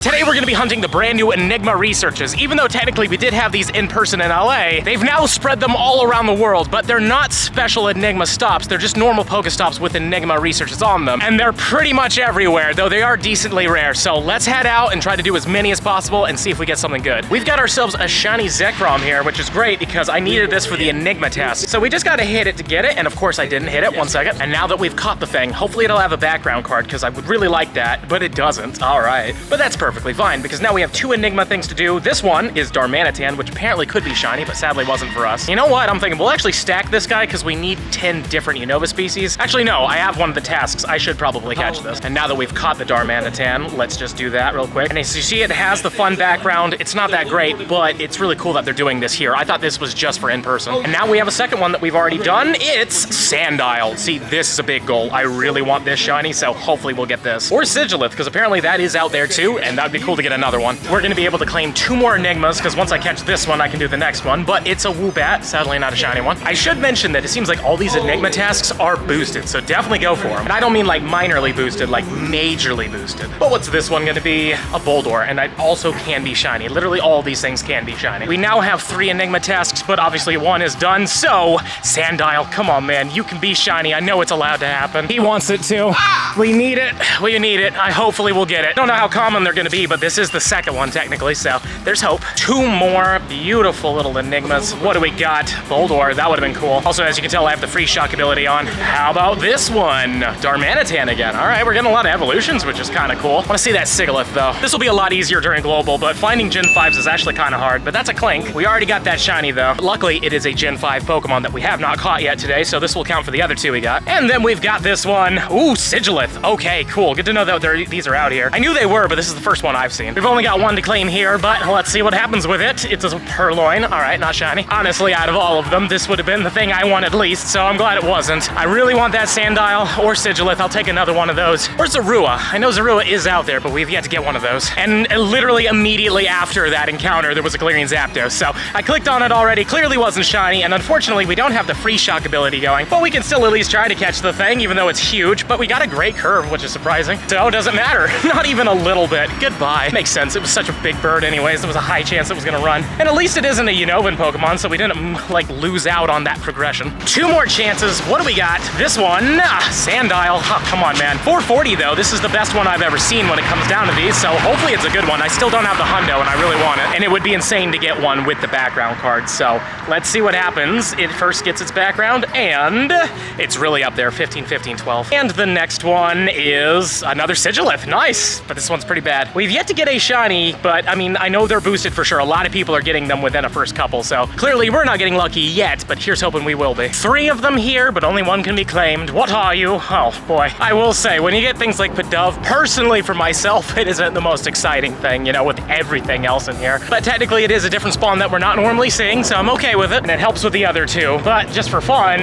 Today we're going to be hunting the brand new Enigma researches. Even though technically we did have these in person in LA, they've now spread them all around the world, but they're not special Enigma stops. They're just normal Pokestops with Enigma researches on them. And they're pretty much everywhere, though they are decently rare. So let's head out and try to do as many as possible and see if we get something good. We've got ourselves a shiny Zekrom here, which is great because I needed this for the Enigma test. So we just got to hit it to get it, and of course I didn't hit it. 1 second. And now that we've caught the thing, hopefully it'll have a background card because I would really like that, but it doesn't. All right. But that's perfectly fine because now we have 2 Enigma things to do. This one is Darmanitan, which apparently could be shiny, but sadly wasn't for us. You know what? I'm thinking we'll actually stack this guy because we need 10 different Unova species. Actually, no, I have one of the tasks. I should probably catch this. And now that we've caught the Darmanitan, let's just do that real quick. And as you see, it has the fun background. It's not that great, but it's really cool that they're doing this here. I thought this was just for in person. And now we have a second one that we've already done. It's Sandile. See, this is a big goal. I really want this shiny, so hopefully we'll get this. Or Sigilith, because apparently that is out there too, and that'd be cool to get another one. We're gonna be able to claim 2 more Enigmas, because once I catch this one, I can do the next one, but it's a Woobat, sadly not a shiny one. I should mention that it seems like all these Enigma tasks are boosted, so definitely go for them. And I don't mean like minorly boosted, like majorly boosted. But what's this one gonna be? A Boldore, and it also can be shiny. Literally all these things can be shiny. We now have 3 Enigma tasks, but obviously 1 is done, so Sandile, come on man, you can be shiny. I know it's allowed to happen. He wants it too. We need it, we need it. Hopefully we'll get it. Don't know how common they're gonna be, but this is the second one technically, so there's hope. 2 more beautiful little Enigmas. What do we got? Boldore, that would have been cool. Also, as you can tell, I have the free shock ability on. How about this one? Darmanitan again. All right, we're getting a lot of evolutions, which is kind of cool. I want to see that Sigilith though. This will be a lot easier during Global, but finding Gen 5s is actually kind of hard, but that's a Clink. We already got that shiny though. Luckily, it is a Gen 5 Pokemon that we have not caught yet today, so this will count for the other 2 we got. And then we've got this one. Ooh, Sigilith. Okay, cool. Good to know that these are out here. I knew they were, but this is the first one I've seen. We've only got 1 to claim here, but let's see what happens with it. It's a Purloin. All right, not shiny. Honestly, out of all of them, this would have been the thing I wanted least, so I'm glad it wasn't. I really want that Sandile or Sigilith. I'll take another one of those. Or Zorua. I know Zorua is out there, but we've yet to get one of those. And literally immediately after that encounter, there was a Galarian Zapdos, so I clicked on it already. Clearly wasn't shiny, and unfortunately, we don't have the free shock ability going, but we can still at least try to catch the thing, even though it's huge, but we got a great curve, which is surprising. So it doesn't matter. Not even a little bit. Goodbye. Makes sense. It was such a big bird anyways. There was a high chance it was gonna run. And at least it isn't a Unovan Pokemon, so we didn't like lose out on that progression. 2 more chances. What do we got? This one, Sandile. Oh, come on, man. 440 though. This is the best one I've ever seen when it comes down to these, so hopefully it's a good one. I still don't have the hundo and I really want it. And it would be insane to get one with the background card, so let's see what happens. It first gets its background and it's really up there, 15, 15, 12. And the next one is another Sigilith. Nice, but this one's pretty bad. We've yet to get a shiny, but I mean, I know they're boosted for sure. A lot of people are getting them within a first couple, so clearly we're not getting lucky yet, but here's hoping we will be. 3 of them here, but only 1 can be claimed. What are you? Oh boy. I will say, when you get things like Pidove, personally for myself, it isn't the most exciting thing, you know, with everything else in here. But technically it is a different spawn that we're not normally seeing, so I'm okay with it, and it helps with the other 2. But just for fun,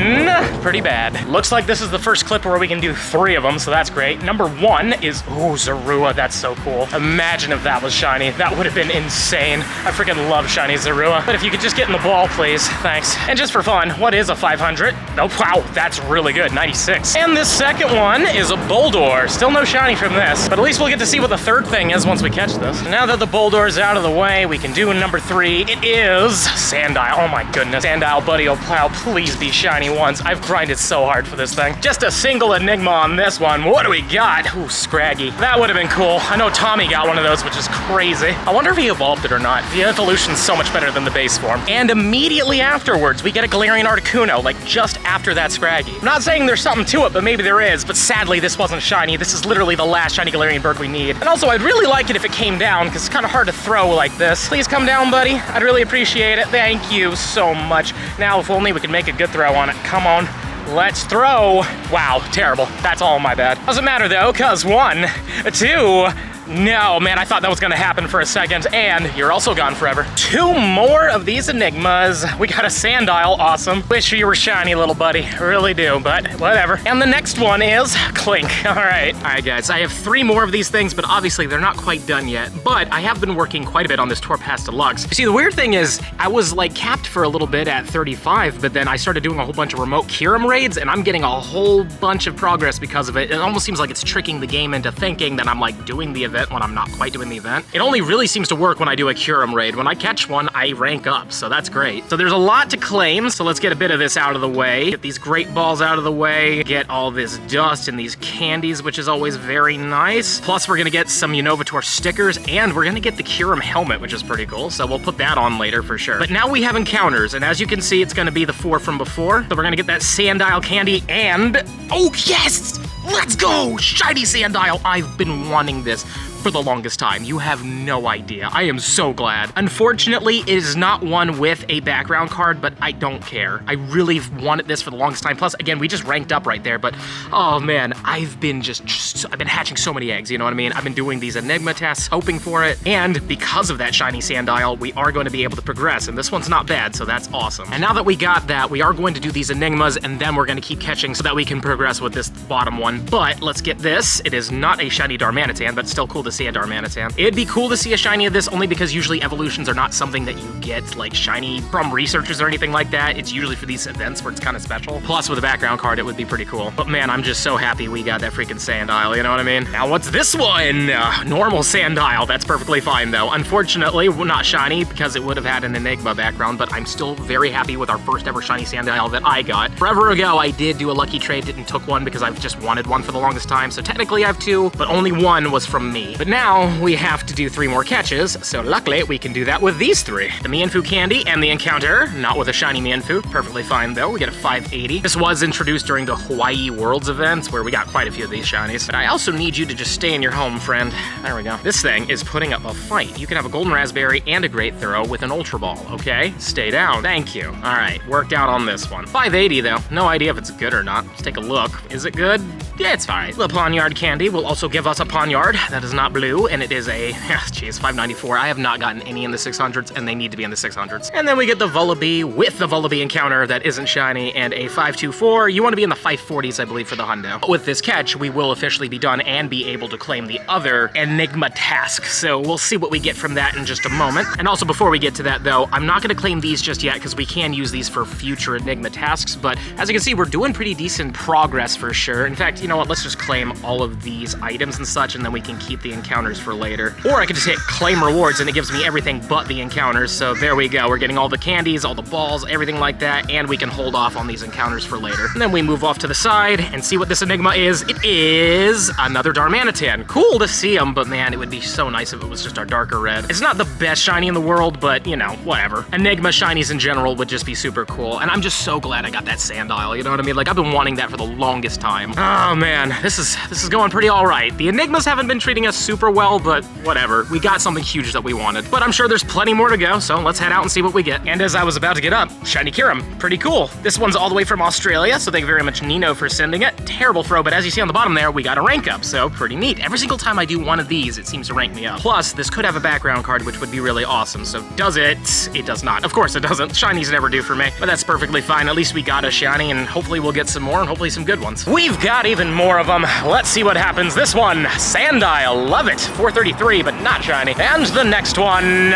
pretty bad. Looks like this is the first clip where we can do 3 of them, so that's great. Number 1 is, ooh, Zorua. That's so cool. Imagine if that was shiny. That would have been insane. I freaking love shiny Zorua. But if you could just get in the ball, please. Thanks. And just for fun, what is a 500? Oh, wow, that's really good. 96. And this second one is a Boldore. Still no shiny from this, but at least we'll get to see what the third thing is once we catch this. Now that the Boldore is out of the way, we can do number 3. It is Sandile. Oh my goodness. Sandile, buddy, oh plow, please be shiny once. I've grinded so hard for this thing. Just a single Enigma on this one. What do we got? Ooh, Scraggy. That would have been cool. I know Tommy got one of those, which is crazy. I wonder if he evolved it or not. The evolution's so much better than the base form. And immediately afterwards, we get a Galarian Articuno, like just after that Scraggy. I'm not saying there's something to it, but maybe there is, but sadly this wasn't shiny. This is literally the last shiny Galarian bird we need. And also, I'd really like it if it came down, because it's kind of hard to throw like this. Please come down, buddy. I'd really appreciate it. Thank you so much. Now, if only we could make a good throw on it. Come on. Let's throw. Wow, terrible. That's all my bad. Doesn't matter though, cause 1, 2, No, man, I thought that was gonna happen for a second, and you're also gone forever. 2 more of these Enigmas. We got a Sandile, awesome. Wish you were shiny, little buddy, really do, but whatever. And the next one is Clink. All right, guys, I have 3 more of these things, but obviously they're not quite done yet, but I have been working quite a bit on this Tour Pass Deluxe. You see, the weird thing is, I was like capped for a little bit at 35, but then I started doing a whole bunch of remote Kyurem raids, and I'm getting a whole bunch of progress because of it. It almost seems like it's tricking the game into thinking that I'm like doing the event it when I'm not quite doing the event. It only really seems to work when I do a Kyurem raid. When I catch one, I rank up, so that's great. So there's a lot to claim, so let's get a bit of this out of the way. Get these great balls out of the way, get all this dust and these candies, which is always very nice. Plus, we're gonna get some Unova Tour stickers, and we're gonna get the Kyurem helmet, which is pretty cool, so we'll put that on later for sure. But now we have encounters, and as you can see, it's gonna be the 4 from before. So we're gonna get that Sandile candy, and oh yes! Let's go! Shiny Sandile! I've been wanting this for the longest time. You have no idea. I am so glad. Unfortunately, it is not one with a background card, but I don't care. I really wanted this for the longest time. Plus, again, we just ranked up right there, but oh man, I've been I've been hatching so many eggs, you know what I mean? I've been doing these Enigma tests, hoping for it, and because of that shiny Sandile, we are going to be able to progress, and this one's not bad, so that's awesome. And now that we got that, we are going to do these Enigmas, and then we're going to keep catching so that we can progress with this bottom one. But let's get this. It is not a shiny Darmanitan, but still cool to see a Darmanitan. It'd be cool to see a shiny of this only because usually evolutions are not something that you get like shiny from researchers or anything like that. It's usually for these events where it's kind of special. Plus with a background card, it would be pretty cool. But man, I'm just so happy we got that freaking Sandile, you know what I mean? Now what's this one? Normal Sandile, that's perfectly fine though. Unfortunately, not shiny because it would have had an Enigma background, but I'm still very happy with our first ever shiny Sandile that I got. Forever ago, I did do a lucky trade, didn't took one because I've just wanted one for the longest time. So technically I have 2, but only 1 was from me. But now we have to do 3 more catches, so luckily we can do that with these 3. The Mienfoo candy and the encounter, not with a shiny Mienfoo, perfectly fine though. We get a 580. This was introduced during the Hawaii Worlds events where we got quite a few of these shinies. But I also need you to just stay in your home, friend. There we go. This thing is putting up a fight. You can have a golden raspberry and a great throw with an ultra ball, okay? Stay down. Thank you. All right, worked out on this one. 580 though. No idea if it's good or not. Let's take a look. Is it good? Yeah, it's fine. The Pawniard candy will also give us a Pawniard that is not blue, and it is a, geez, 594. I have not gotten any in the 600s, and they need to be in the 600s. And then we get the Vullaby with the Vullaby encounter that isn't shiny, and a 524. You want to be in the 540s, I believe, for the hundo. With this catch, we will officially be done and be able to claim the other Enigma task. So we'll see what we get from that in just a moment. And also, before we get to that, though, I'm not going to claim these just yet because we can use these for future Enigma tasks. But as you can see, we're doing pretty decent progress for sure. In fact, you know what? Let's just claim all of these items and such, and then we can keep the encounters for later. Or I could just hit claim rewards and it gives me everything but the encounters. So there we go. We're getting all the candies, all the balls, everything like that, and we can hold off on these encounters for later. And then we move off to the side and see what this Enigma is. It is another Darmanitan. Cool to see him, but man, it would be so nice if it was just our darker red. It's not the best shiny in the world, but you know, whatever. Enigma shinies in general would just be super cool. And I'm just so glad I got that Sandile, you know what I mean? Like, I've been wanting that for the longest time. Oh man, this is going pretty all right. The Enigmas haven't been treating us super well, but whatever. We got something huge that we wanted. But I'm sure there's plenty more to go, so let's head out and see what we get. And as I was about to get up, shiny Kyurem. Pretty cool. This one's all the way from Australia, so thank you very much, Nino, for sending it. Terrible throw, but as you see on the bottom there, we got a rank up, so pretty neat. Every single time I do one of these, it seems to rank me up. Plus, this could have a background card, which would be really awesome. So does it? It does not. Of course it doesn't. Shinies never do for me, but that's perfectly fine. At least we got a shiny, and hopefully we'll get some more, and hopefully some good ones. We've got even more of them. Let's see what happens. This one, Sandile, love it. 433, but not shiny. And the next one,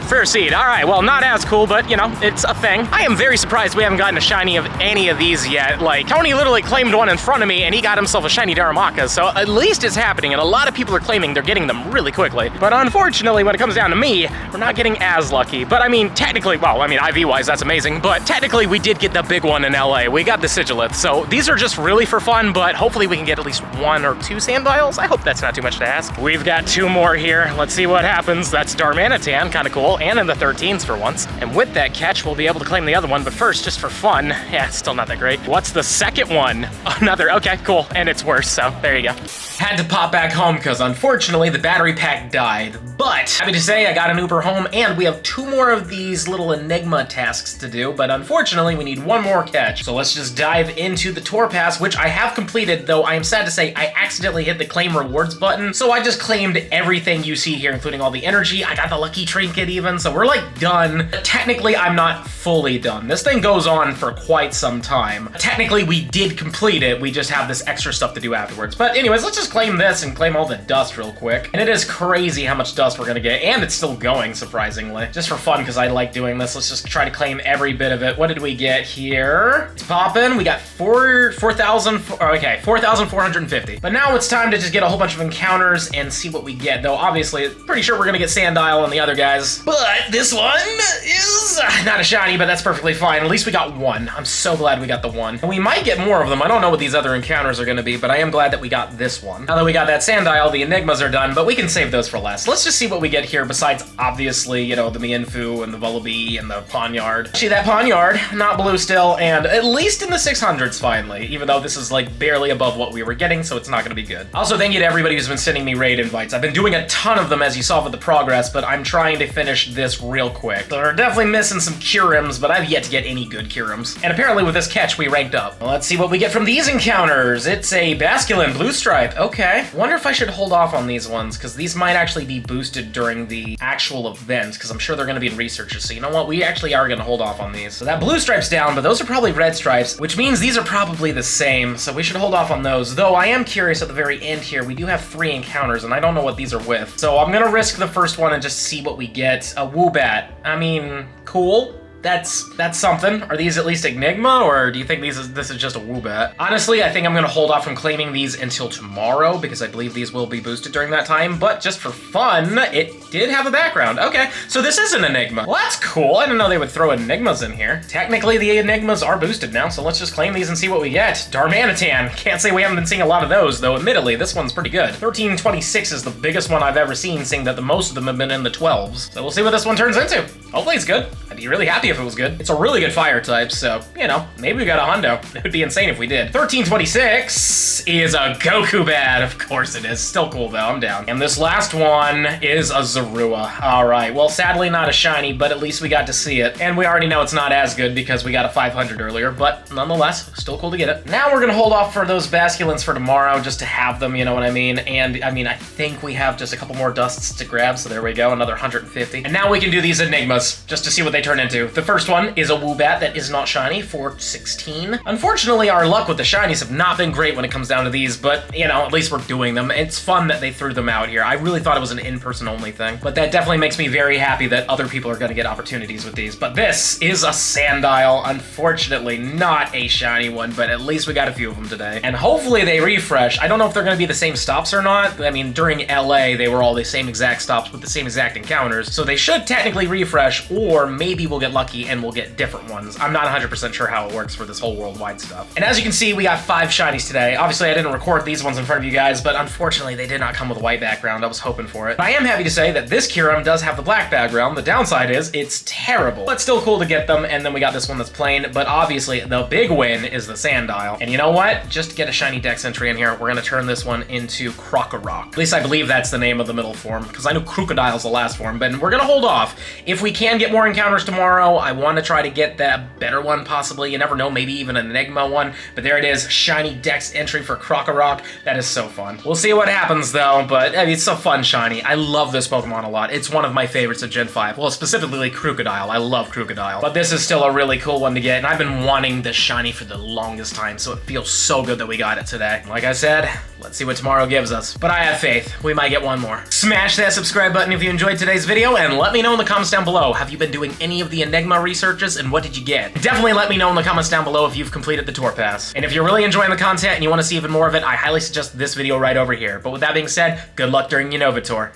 Fair Seed. All right, well, not as cool, but you know, it's a thing. I am very surprised we haven't gotten a shiny of any of these yet. Like, Tony literally claimed one in front of me and he got himself a shiny Darumaka, so at least it's happening, and a lot of people are claiming they're getting them really quickly. But unfortunately, when it comes down to me, we're not getting as lucky. But I mean, technically, well, I mean, IV-wise, that's amazing, but technically we did get the big one in LA. We got the Sigilith, so these are just really for fun, but hopefully we can get at least 1 or 2 Sandiles. I hope that's not too much to ask. We've got 2 more here. Let's see what happens. That's Darmanitan, kind of cool, and in the 13s for once. And with that catch, we'll be able to claim the other one, but first, just for fun, yeah, it's still not that great. What's the second one? Another, okay, cool, and it's worse, so there you go. Had to pop back home because unfortunately the battery pack died, but happy to say I got an Uber home and we have 2 more of these little Enigma tasks to do, but unfortunately we need 1 more catch. So let's just dive into the tour pass, which I have completed, though I am sad to say I accidentally hit the claim rewards button. So I just claimed everything you see here, including all the energy. I got the lucky trinket even. even, so we're like done. Technically, I'm not fully done. This thing goes on for quite some time. Technically, we did complete it. We just have this extra stuff to do afterwards. But anyways, let's just claim this and claim all the dust real quick. And it is crazy how much dust we're gonna get, and it's still going, surprisingly. Just for fun, because I like doing this. Let's just try to claim every bit of it. What did we get here? It's popping. We got 4,450. But now it's time to just get a whole bunch of encounters and see what we get. Though, obviously, pretty sure we're gonna get Sandile and the other guys. But this one is not a shiny, but that's perfectly fine. At least we got one. I'm so glad we got the one. And we might get more of them. I don't know what these other encounters are gonna be, but I am glad that we got this one. Now that we got that Sandile, the Enigmas are done, but we can save those for last. Let's just see what we get here besides, obviously, you know, the Mienfoo and the Vullaby and the Pawniard. See that Pawniard, not blue still, and at least in the 600s finally, even though this is like barely above what we were getting, so it's not gonna be good. Also, thank you to everybody who's been sending me raid invites. I've been doing a ton of them, as you saw with the progress, but I'm trying to finish this real quick. So we're definitely missing some Kyurems, but I've yet to get any good Kyurems. And apparently with this catch, we ranked up. Well, let's see what we get from these encounters. It's a Basculin Blue Stripe. Okay. Wonder if I should hold off on these ones, because these might actually be boosted during the actual event, because I'm sure they're going to be in researchers. So you know what? We actually are going to hold off on these. So that Blue Stripe's down, but those are probably red stripes, which means these are probably the same. So we should hold off on those. Though I am curious at the very end here, we do have 3 encounters, and I don't know what these are with. So I'm going to risk the first one and just see what we get. A Woobat. I mean, cool. That's something. Are these at least Enigma, or do you think this is just a Woobat? Honestly, I think I'm gonna hold off from claiming these until tomorrow, because I believe these will be boosted during that time, but just for fun, it did have a background. Okay, so this is an Enigma. Well, that's cool. I didn't know they would throw Enigmas in here. Technically, the Enigmas are boosted now, so let's just claim these and see what we get. Darmanitan. Can't say we haven't been seeing a lot of those, though admittedly, this one's pretty good. 1326 is the biggest one I've ever seen, seeing that the most of them have been in the 12s. So we'll see what this one turns into. Hopefully it's good. I'd be really happy if it was good. It's a really good fire type, so, you know, maybe we got a hundo. It would be insane if we did. 1326 is a Goku Bad. Of course it is. Still cool, though. I'm down. And this last one is a Zorua. All right. Well, sadly not a shiny, but at least we got to see it. And we already know it's not as good because we got a 500 earlier, but nonetheless, still cool to get it. Now we're going to hold off for those Basculins for tomorrow just to have them, you know what I mean? And, I mean, I think we have just a couple more dusts to grab, so there we go. Another 150. And now we can do these Enigmas just to see what they turn into. The first one is a Woobat that is not shiny for 16. Unfortunately, our luck with the shinies have not been great when it comes down to these, but, you know, at least we're doing them. It's fun that they threw them out here. I really thought it was an in-person only thing, but that definitely makes me very happy that other people are going to get opportunities with these. But this is a Sandile. Unfortunately, not a shiny one, but at least we got a few of them today. And hopefully they refresh. I don't know if they're going to be the same stops or not. I mean, during LA, they were all the same exact stops with the same exact encounters, so they should technically refresh, or maybe we'll get lucky and we'll get different ones. I'm not 100% sure how it works for this whole worldwide stuff. And as you can see, we got 5 shinies today. Obviously, I didn't record these ones in front of you guys, but unfortunately, they did not come with a white background. I was hoping for it. But I am happy to say that this Kyurem does have the black background. The downside is it's terrible, but still cool to get them. And then we got this one that's plain, but obviously the big win is the Sandile. And you know what? Just to get a shiny dex entry in here, we're gonna turn this one into Krokorok. At least I believe that's the name of the middle form, because I know Crocodile's the last form, but we're gonna hold off. If we can get more encounters tomorrow, I want to try to get that better one possibly. You never know, maybe even an Enigma one. But there it is, shiny dex entry for Krokorok. That is so fun. We'll see what happens though, but I mean, it's a fun shiny. I love this Pokemon a lot. It's one of my favorites of Gen 5. Well, specifically Crocodile. I love Crocodile. But this is still a really cool one to get, and I've been wanting this shiny for the longest time, so it feels so good that we got it today. Like I said, let's see what tomorrow gives us. But I have faith. We might get one more. Smash that subscribe button if you enjoyed today's video, and let me know in the comments down below. Have you been doing any of the Enigma researches, and what did you get? Definitely let me know in the comments down below if you've completed the tour pass. And if you're really enjoying the content and you want to see even more of it, I highly suggest this video right over here. But with that being said, good luck during Unova Tour.